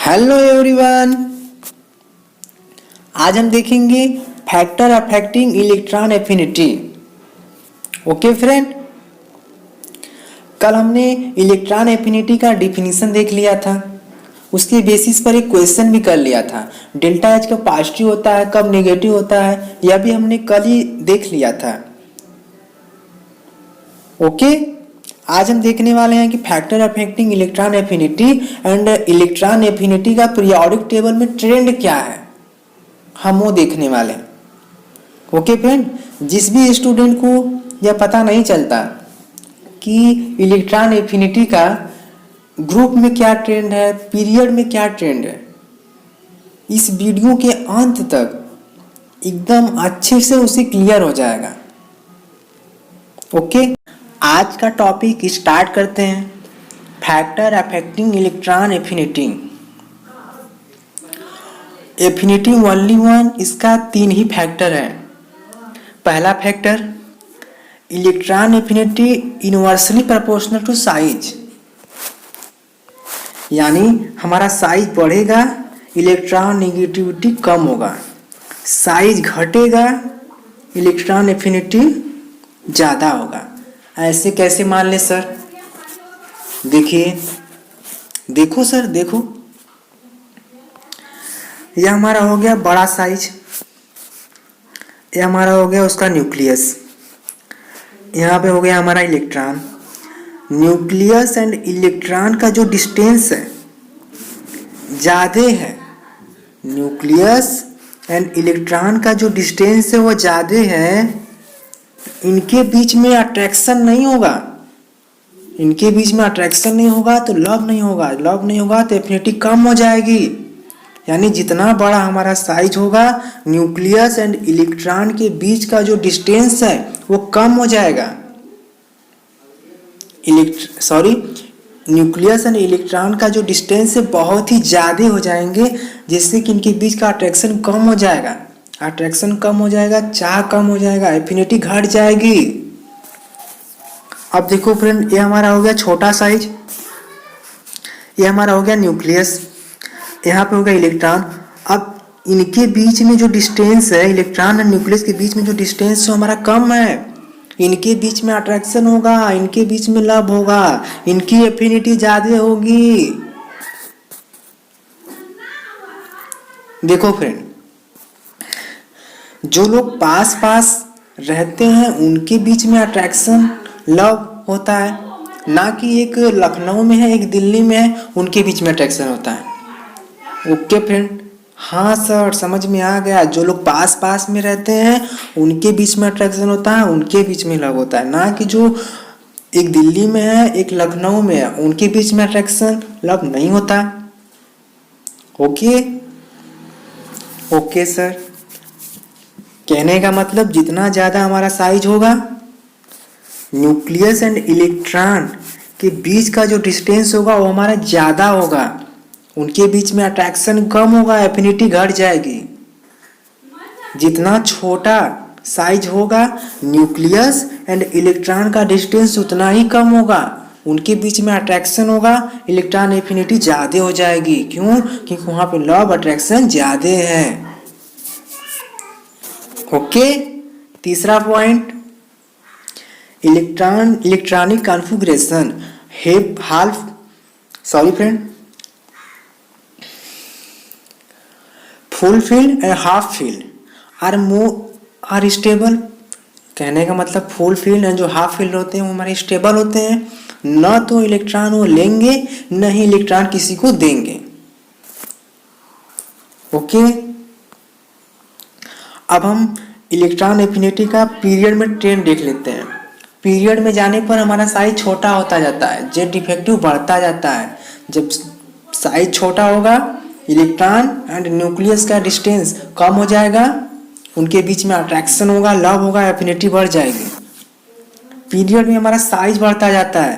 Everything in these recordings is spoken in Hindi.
Hello everyone. आज हम देखेंगे factor affecting electron affinity. Okay friend, कल हमने इलेक्ट्रॉन एफिनिटी का डिफिनीशन देख लिया था। उसके बेसिस पर एक क्वेश्चन भी कर लिया था। डेल्टा एच कब पॉजिटिव होता है, कब नेगेटिव होता है, यह भी हमने कल ही देख लिया था। ओके, आज हम देखने वाले हैं कि factor affecting electron affinity and electron affinity का पीरियोडिक टेबल में ट्रेंड क्या है, हम वो देखने वाले हैं। ओके फ्रेंड, जिस भी स्टूडेंट को यह पता नहीं चलता कि इलेक्ट्रॉन एफिनिटी का ग्रुप में क्या ट्रेंड है, पीरियड में क्या ट्रेंड है, इस वीडियो के अंत तक एकदम अच्छे से उसे क्लियर हो जाएगा। ओके, आज का टॉपिक स्टार्ट करते हैं। Factor affecting electron affinity. Affinity only one, इसका 3 ही फैक्टर है। पहला factor, electron affinity inversely proportional to size, यानी हमारा साइज बढ़ेगा, इलेक्ट्रॉन नेगेटिविटी कम होगा। साइज घटेगा, इलेक्ट्रॉन एफिनिटी ज़्यादा होगा। ऐसे कैसे मान ले सर? देखिए, देखो सर, देखो, यह हमारा हो गया बड़ा साइज, यह हमारा हो गया उसका न्यूक्लियस, यहाँ पे हो गया हमारा इलेक्ट्रॉन। न्यूक्लियस एंड इलेक्ट्रॉन का जो डिस्टेंस है ज़्यादा है, न्यूक्लियस एंड इलेक्ट्रॉन का जो डिस्टेंस है वो ज़्यादा है। इनके बीच में अट्रैक्शन नहीं होगा, इनके बीच में अट्रैक्शन नहीं होगा तो लव नहीं होगा, लव नहीं होगा तो एफिनिटी कम हो जाएगी। यानी जितना बड़ा हमारा साइज होगा, न्यूक्लियस एंड इलेक्ट्रॉन के बीच का जो डिस्टेंस है वो कम हो जाएगा। न्यूक्लियस एंड इलेक्ट्रॉन का जो डिस्टेंस है बहुत ही ज़्यादा हो जाएंगे, जिससे कि इनके बीच का अट्रैक्शन कम हो जाएगा। अट्रैक्शन कम हो जाएगा, चाह कम हो जाएगा, एफिनिटी घट जाएगी। अब देखो फ्रेंड, ये हमारा हो गया छोटा साइज, ये हमारा हो गया न्यूक्लियस, यहाँ पे हो गया इलेक्ट्रॉन। अब इनके बीच में जो डिस्टेंस है, इलेक्ट्रॉन और न्यूक्लियस के बीच में जो डिस्टेंस है हमारा कम है, इनके बीच में अट्रैक्शन होगा, इनके बीच में लव होगा, इनकी एफिनिटी ज़्यादा होगी। देखो फ्रेंड, जो लोग पास पास रहते हैं उनके बीच में अट्रैक्शन लव होता है, ना कि एक लखनऊ में है एक दिल्ली में है उनके बीच में अट्रैक्शन होता है। ओके फ्रेंड, हाँ सर समझ में आ गया। जो लोग पास पास में रहते हैं उनके बीच में अट्रैक्शन होता है, उनके बीच में लव होता है, ना कि जो एक दिल्ली में है एक लखनऊ में है उनके बीच में अट्रैक्शन लव नहीं होता। ओके ओके सर, कहने का मतलब जितना ज़्यादा हमारा साइज होगा, न्यूक्लियस एंड इलेक्ट्रॉन के बीच का जो डिस्टेंस होगा वो हमारा ज़्यादा होगा, उनके बीच में अट्रैक्शन कम होगा, एफिनिटी घट जाएगी। जितना छोटा साइज होगा, न्यूक्लियस एंड इलेक्ट्रॉन का डिस्टेंस उतना ही कम होगा, उनके बीच में अट्रैक्शन होगा, इलेक्ट्रॉन एफिनिटी ज़्यादा हो जाएगी। क्यों? क्योंकि वहाँ पे लव अट्रैक्शन ज़्यादा है। ओके, तीसरा point, electronic configuration full filled and half filled are stable. कहने का मतलब फुल फील्ड एंड जो हाफ फील्ड होते हैं वो हमारे स्टेबल होते हैं, न तो इलेक्ट्रॉन वो लेंगे न ही इलेक्ट्रॉन किसी को देंगे। ओके, अब हम इलेक्ट्रॉन एफिनिटी का पीरियड में ट्रेंड देख लेते हैं। पीरियड में जाने पर हमारा साइज छोटा होता जाता है, जेड इफेक्टिव बढ़ता जाता है। जब साइज छोटा होगा, इलेक्ट्रॉन एंड न्यूक्लियस का डिस्टेंस कम हो जाएगा, उनके बीच में अट्रैक्शन होगा, लव होगा, एफिनिटी बढ़ जाएगी। पीरियड में हमारा साइज बढ़ता जाता है,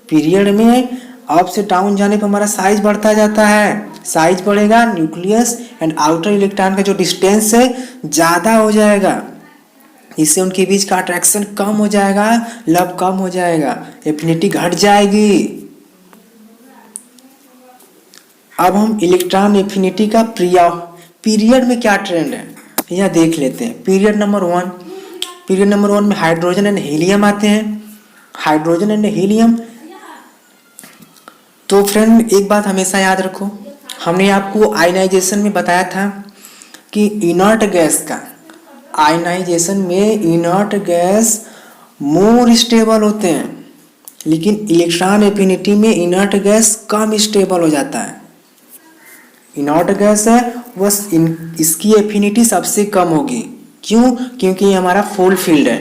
पीरियड में अप से डाउन जाने पर हमारा साइज बढ़ता जाता है। साइज बढ़ेगा, न्यूक्लियस एंड आउटर इलेक्ट्रॉन का जो डिस्टेंस है ज़्यादा हो जाएगा, इससे उनके बीच का अट्रैक्शन कम हो जाएगा, लव कम हो जाएगा, एफिनिटी घट जाएगी। अब हम इलेक्ट्रॉन एफिनिटी का पीरियड में क्या ट्रेंड है यह देख लेते हैं। पीरियड नंबर वन में हाइड्रोजन एंड हीलियम आते हैं। हाइड्रोजन एंड हीलियम, तो फ्रेंड एक बात हमेशा याद रखो, हमने आपको आयनाइजेशन में बताया था कि इनर्ट गैस का आयनाइजेशन में इनर्ट गैस मोर स्टेबल होते हैं, लेकिन इलेक्ट्रॉन एफिनिटी में इनर्ट गैस कम स्टेबल हो जाता है। इनर्ट गैस है बस इसकी एफिनिटी सबसे कम होगी। क्यों? क्योंकि ये हमारा फुल फील्ड है।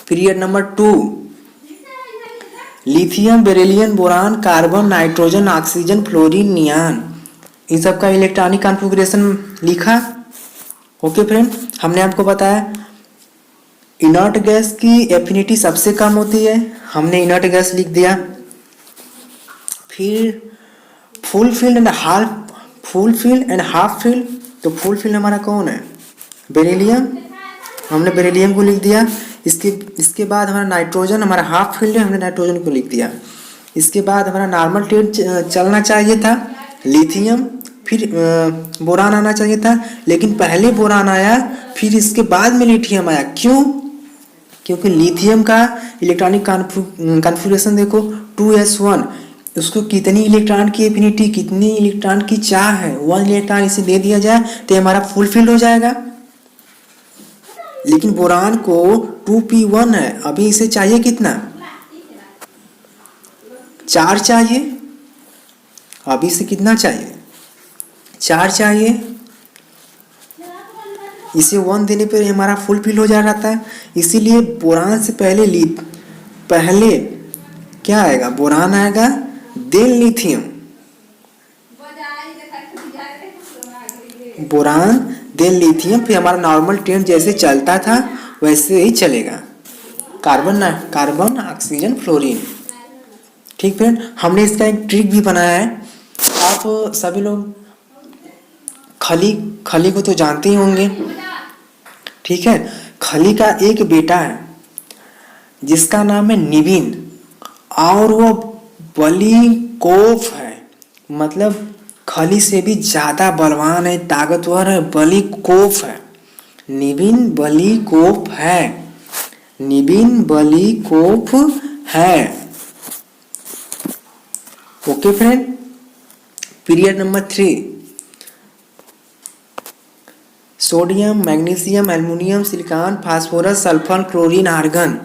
Period number 2, lithium, beryllium, boron, carbon, nitrogen, oxygen, fluorine, neon, इन सब का इलेक्ट्रॉनिक कॉन्फ़िगरेशन लिखा। ओके फ्रेंड, हमने आपको बताया इनर्ट गैस की एफिनिटी सबसे कम होती है, हमने इनर्ट गैस लिख दिया। फिर full filled and half field, तो फुल फील्ड हमारा कौन है? बेरिलियम, हमने बेरिलियम को लिख दिया। इसके बाद हमारा नाइट्रोजन, हमारा हाफ फील्ड है, हमने नाइट्रोजन को लिख दिया। इसके बाद हमारा नॉर्मल ट्रेंड चलना चाहिए था, लिथियम, फिर बोरान आना चाहिए था, लेकिन पहले बोरान आया, फिर इसके बाद में लिथियम आया। क्यों? क्योंकि लिथियम का इलेक्ट्रॉनिक कॉन्फ़िगरेशन देखो 2s1, उसको कितनी इलेक्ट्रॉन की एफिनिटी, कितनी इलेक्ट्रॉन की चाह है, 1 इलेक्ट्रॉन इसे दे दिया जाए तो हमारा फुल फील्ड हो जाएगा। लेकिन बोरान को 2p1 है, अभी इसे चाहिए कितना? 4 चाहिए। अभी इसे कितना चाहिए? 4 चाहिए। इसे 1 देने पर हमारा फुल फील हो जा रहा है। इसीलिए बोरान से पहले क्या आएगा? बोरान आएगा, then lithium, boron then lithium, फिर हमारा नॉर्मल ट्रेंड जैसे चलता था वैसे ही चलेगा। Carbon, oxygen, fluorine. ठीक फ्रेंड, हमने इसका एक ट्रिक भी बनाया है। आप सभी लोग खली को तो जानते ही होंगे। ठीक है, खली का एक बेटा है जिसका नाम है निबिन, और वो बलिकोफ है, मतलब खली से भी ज्यादा बलवान है, ताकतवर है, बलिकोफ है। निबिन बलिकोफ है, निबिन बलिकोफ है। Okay friend, period number 3, sodium, magnesium, aluminium, silicon, phosphorus, sulphur, chlorine, argon.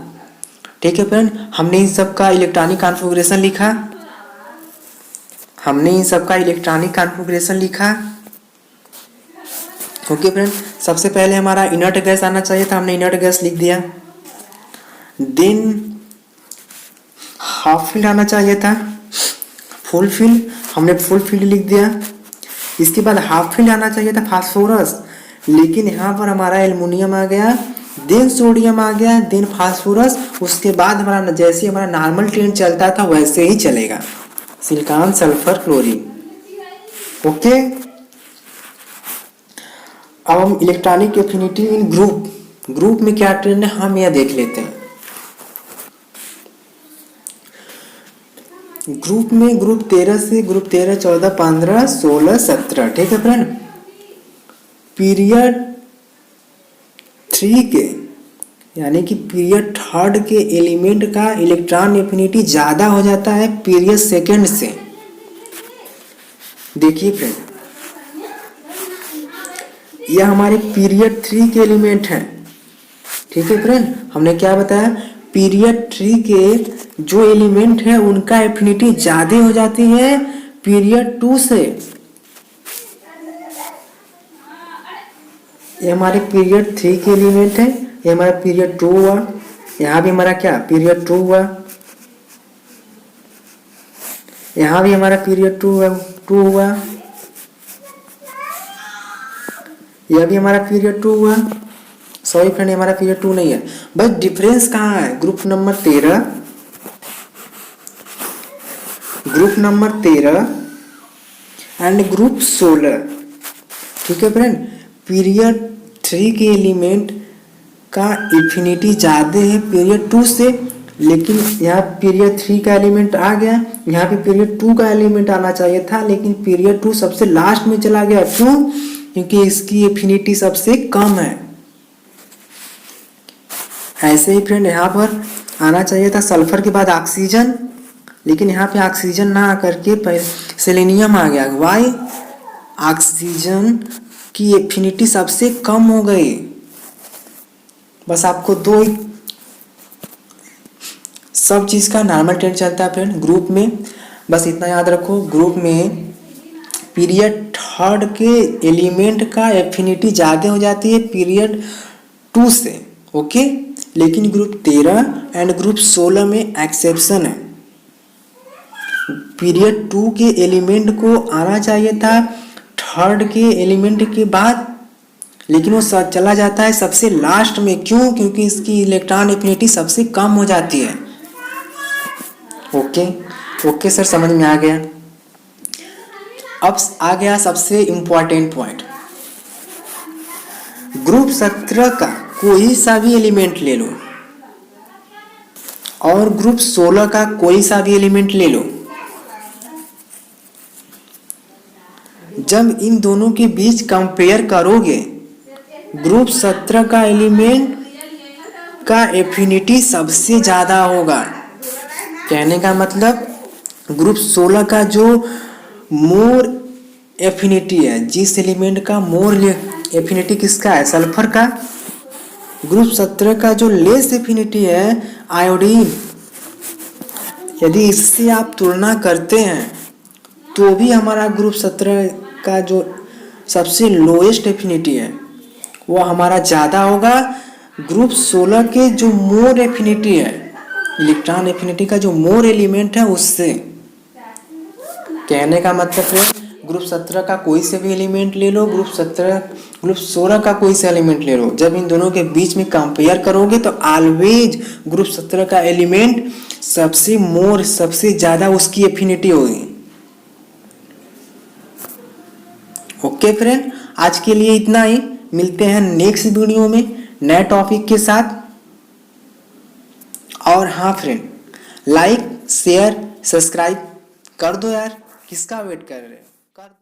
ठीक है फ्रेंड, हमने इन सब का इलेक्ट्रॉनिक कॉन्फ़िगरेशन लिखा। ओके फ्रेंड, सबसे पहले हमारा इनर्ट गैस आना चाहिए था, हमने इनर्ट गैस लिख दिया। देन हाफ फील्ड आना चाहिए था, फुल फील्ड, हमने फुल फील्ड लिख दिया। इसके बाद हाफ फील्ड आना चाहिए था फास्फोरस, लेकिन यहाँ पर हमारा एल्युमिनियम आ गया, देन सोडियम आ गया, देन फास्फोरस। उसके बाद हमारा जैसे हमारा नॉर्मल ट्रेंड चलता था वैसे ही चलेगा, सिलिकॉन, सल्फर, क्लोरीन। ओके, अब हम इलेक्ट्रॉनिक एफिनिटी इन ग्रुप में क्या ट्रेंड है हम यह देख लेते हैं। ग्रुप 13 से ग्रुप 13, 14, 15, 16, 17। ठीक है फ्रेंड, पीरियड 3 के यानी कि पीरियड 3 के एलिमेंट का इलेक्ट्रॉन एफिनिटी ज्यादा हो जाता है पीरियड 2 से। देखिए फ्रेंड, यह हमारे पीरियड 3 के एलिमेंट हैं। ठीक है फ्रेंड, हमने क्या बताया? पीरियड 3 के जो एलिमेंट है उनका एफिनिटी ज्यादा हो जाती है पीरियड 2 से। ये हमारे पीरियड 3 के एलिमेंट है, ये हमारा पीरियड 2 हुआ, यहाँ भी हमारा क्या पीरियड 2 हुआ, यहाँ भी हमारा पीरियड 2 हुआ, यह भी हमारा पीरियड 2 हुआ। सॉरी फ्रेंड, हमारा पीरियड 2 नहीं है, बस डिफरेंस कहाँ है? Group number 13 and group 16। ठीक है फ्रेंड, पीरियड 3 के एलिमेंट का इन्फिनिटी ज़्यादा है पीरियड 2 से, लेकिन यहाँ पीरियड 3 का एलिमेंट आ गया, यहाँ पे पीरियड 2 का एलिमेंट आना चाहिए था, लेकिन पीरियड 2 सबसे लास्ट में चला गया। क्यों? क्योंकि इसकी एफिनिटी सबसे कम है। ऐसे ही फ्रेंड यहाँ पर आना चाहिए था सल्फर के बाद ऑक्सीजन, लेकिन यहाँ पे ऑक्सीजन ना आकर के सेलेनियम आ गया। वाई? ऑक्सीजन की एफिनिटी सबसे कम हो गई। बस आपको दो सब चीज का नॉर्मल ट्रेंड चलता है फ्रेंड ग्रुप में, बस इतना याद रखो। ग्रुप में पीरियड 3 के एलिमेंट का एफिनिटी ज़्यादा हो जाती है पीरियड 2 से, ओके। लेकिन ग्रुप 13 एंड ग्रुप 16 में एक्सेप्शन है। पीरियड 2 के एलिमेंट को आना चाहिए था 3 के एलिमेंट के बाद, लेकिन वो चला जाता है सबसे लास्ट में। क्यों? क्योंकि इसकी इलेक्ट्रॉन एफिनिटी सबसे कम हो जाती है। ओके ओके सर, समझ में आ गया। अब आ गया सबसे इम्पोर्टेंट पॉइंट। ग्रुप 17 का कोई सा भी एलिमेंट ले लो और ग्रुप 16 का कोई सा भी एलिमेंट ले लो, जब इन दोनों के बीच कंपेयर करोगे ग्रुप 17 का एलिमेंट का एफिनिटी सबसे ज़्यादा होगा। कहने का मतलब ग्रुप 16 का जो मोर एफिनिटी है, जिस एलिमेंट का मोर एफिनिटी किसका है? सल्फर का। ग्रुप 17 का जो लेस एफिनिटी है आयोडीन, यदि इससे आप तुलना करते हैं तो भी हमारा ग्रुप 17 का जो सबसे लोएस्ट एफिनिटी है वो हमारा ज़्यादा होगा ग्रुप 16 के जो मोर एफिनिटी है, इलेक्ट्रॉन एफिनिटी का जो मोर एलिमेंट है उससे। कहने का मतलब है ग्रुप 17 का कोई से भी एलिमेंट ले लो, ग्रुप 16 का कोई सा एलिमेंट ले लो, जब इन दोनों के बीच में कंपेयर करोगे तो ऑलवेज ग्रुप 17 का एलिमेंट सबसे ज़्यादा उसकी एफिनिटी होगी। ओके फ्रेंड, आज के लिए इतना ही। मिलते हैं नेक्स्ट वीडियो में नए टॉपिक के साथ। और हाँ फ्रेंड, लाइक शेयर सब्सक्राइब कर दो यार, किसका वेट कर रहे हो? कर दो।